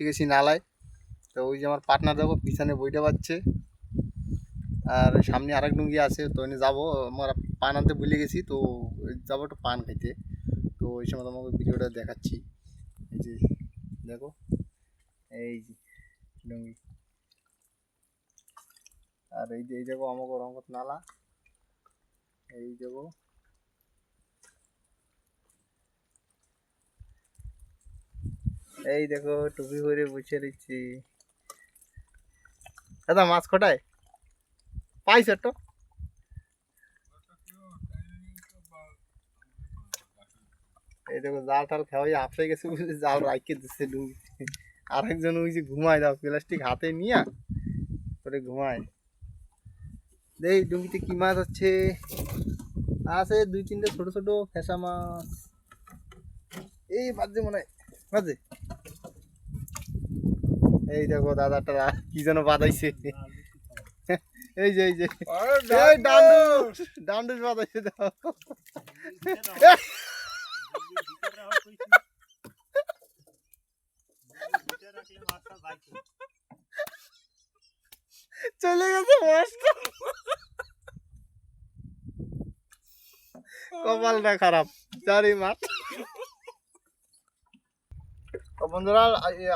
গেছি নালায়। তো ওই যে আমার পার্টনার যাবো পিছনে বইটা পাচ্ছে, আর সামনে আরেক ডুঙ্গি আছে, তো এনে যাবো। আমরা পান আনতে ভুলে গেছি, তো যাবো একটু পান খাইতে। তো ওই সময় তোমাকে ভিডিওটা দেখাচ্ছি। এই যে দেখো, এই যে ডুঙ্গি, আর এই যে এই দেখো আমাকে রঙত নালা, এই দেখো। এই দেখো টুপি পরে বসে রয়েছি। দাদা মাছ কটায় পাইছো তো? এই দেখো জাল টাল খাওয়াই হাফসে গেছে বুঝলি, জাল রাখতে দিচ্ছে ডুঙ্গিতে। আরেকজন ওই যে ঘুমায়, দাও প্লাস্টিক হাতে নিয়ে করে ঘুমায়। এই ডুঙ্গিতে কি মাছ হচ্ছে, আছে দুই তিনটে ছোট ছোট ফেসা মাছ। এই বাজে মনে হয়, বাজে। এই দেখো দাদাটা কি যেন বাজাইছে, এই যে এই যে এই ডান্ডুস ডান্ডুস বাজাইছে দাও। চলে গেছে মাছটা, কপালটা খারাপ, চারি মাছ। তো বন্ধুরা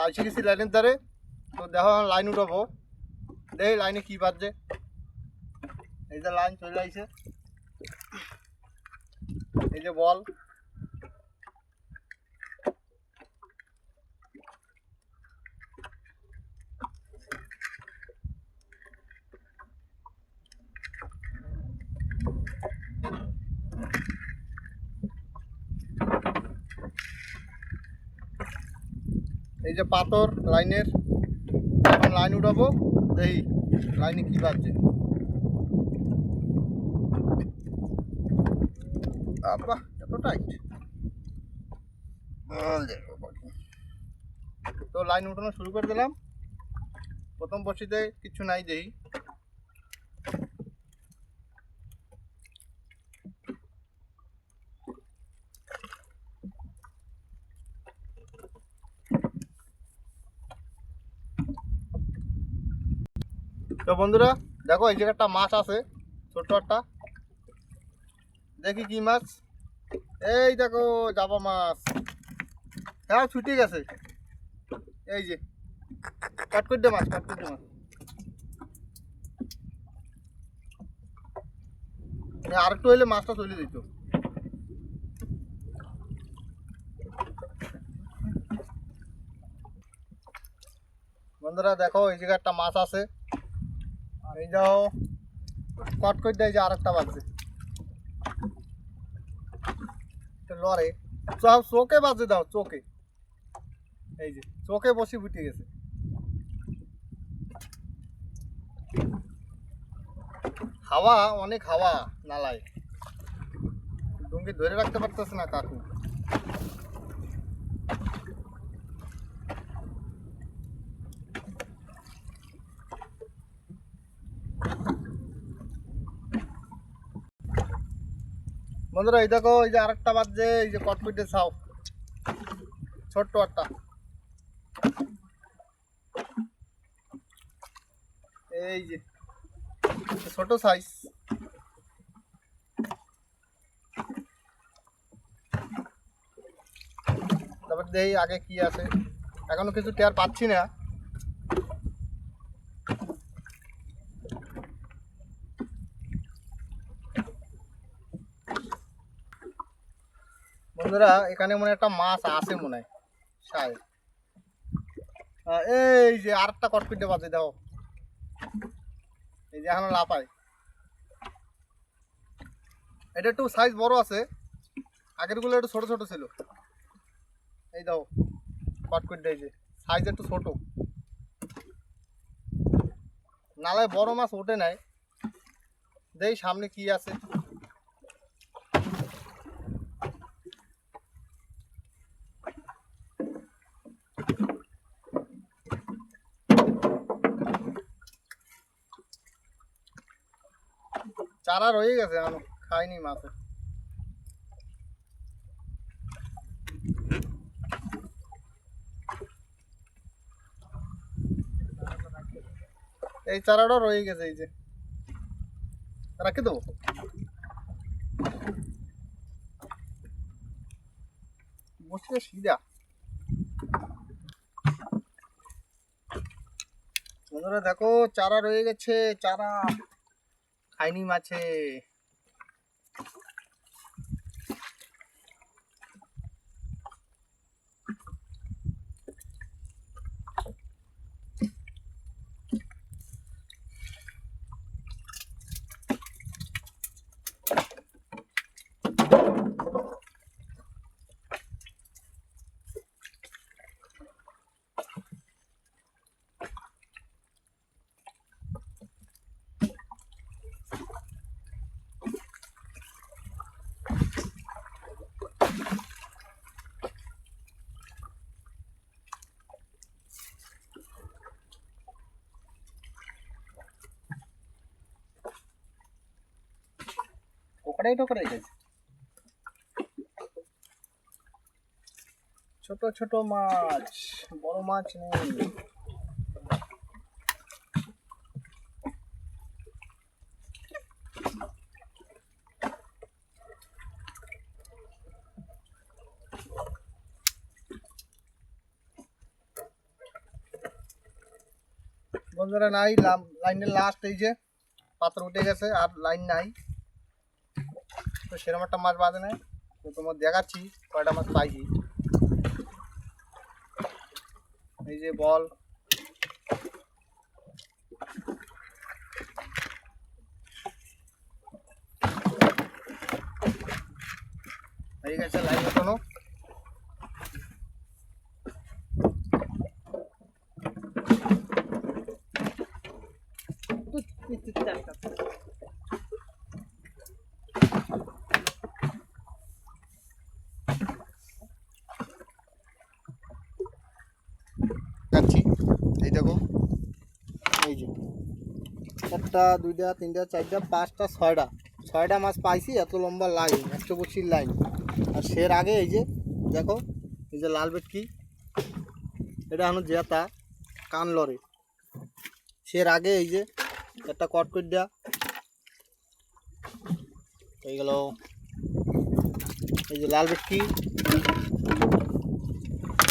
আসি গেছি লাইনের ধারে। তো দেখো লাইন উঠাবো, দেখ লাইনে কি বাজছে। এই যে লাইন চলে আইছে, এই যে বল। এই যে পাথর লাইনের, এখন লাইন উঠাবো, দেখি লাইনে কি বাজছে। আব্বা এত টাইট। তো লাইন উঠানো শুরু করে দিলাম। প্রথম বসিতে কিছু নাই, দেই তো বন্ধুরা দেখো এই জায়গায় একটা মাছ আছে, ছোট্ট একটা, দেখি কি মাছ। এই দেখো জাবা মাছ, হ্যাঁ ছুটে গেছে। এই যে কাট করে দে মাছ, কাট করে দে মাছ। আর একটু হইলে মাছটা চলে যেত। বন্ধুরা দেখো এই জায়গায় একটা মাছ আছে, আর এই যাও কট করে দেয় যে আর একটা বাজছে লড়ে, চোখে বাজে দাও চোখে, এই যে চোখে বসে ফুটে গেছে। হাওয়া অনেক, হাওয়া নালায়, ডুঙ্গি ধরে রাখতে পারতেছে না কাকু। বন্ধুরা এই দেখো এই যে আরেকটা বাজছে, এই যে কটপিটে ছাও, ছোট্ট একটা, এই যে ছোট সাইজ। তারপর দেখি আগে কি আছে, এখনো কিছু টের পাচ্ছি না। বন্ধুরা এখানে মনে একটা মাছ আছে মনে হয় শায়দ। এই যে আরেকটা কটপিটে বাজে দাও, এই যে এখনো লাফায়। এটা একটু সাইজ বড় আছে, আগেরগুলো একটু ছোট ছোট ছিল। এই দাও কটপিটে, এই যে সাইজ একটু ছোট, নালায় বড় মাছ ওঠে নাই। দেই সামনে কি আছে। চারা রয়ে গেছে, এখনো খাইনি মাছে। এই চারাটাও রয়ে গেছে, এই যে রাখে দেবো। বসে সিধা বন্ধুরা দেখো চারা রয়ে গেছে, চারা খাইনি মাছে। টোকরাই টোকরাই গেছে, ছোট ছোট মাছ, বড় মাছ নেই। বন্ধুরা নাই, লাইনের লাস্ট এই যে পাত্র উঠে গেছে, আর লাইন নাই, তো সেরকম একটা মাছ বাঁধে নাই। তো তোমার দেখাচ্ছি কয়টা মাছ পাইছি। এই যে বল, হয়ে গেছে লাইন ওঠানো। যাচ্ছি, এই দেখো, এই যে একটা, দুইটা, তিনটা, চারটা, পাঁচটা, ছয়টা মাছ পাইছি। এত লম্বা লাইন, 125 লাইন। আর সের আগে এই যে দেখো, এই যে লাল ভেটকি, এটা হলো জেতা কান লরে। সের আগে এই যে একটা কটকটিয়া এই গেল, এই যে লাল ভেটকি,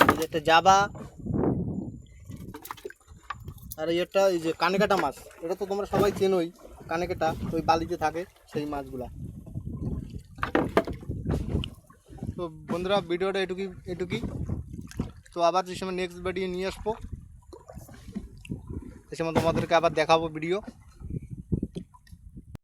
এই যে একটা জাবা, আর এইটা এই যে কানেকাটা মাছ। এটা তো তোমরা সবাই চেনোই, কানেকাটা ওই বালিতে থাকে সেই মাছগুলা। তো বন্ধুরা ভিডিওটা এটুকুই। তো আবার যে সময় নেক্সট ভিডিও নিয়ে আসবো, সে সময় তোমাদেরকে আবার দেখাবো ভিডিও।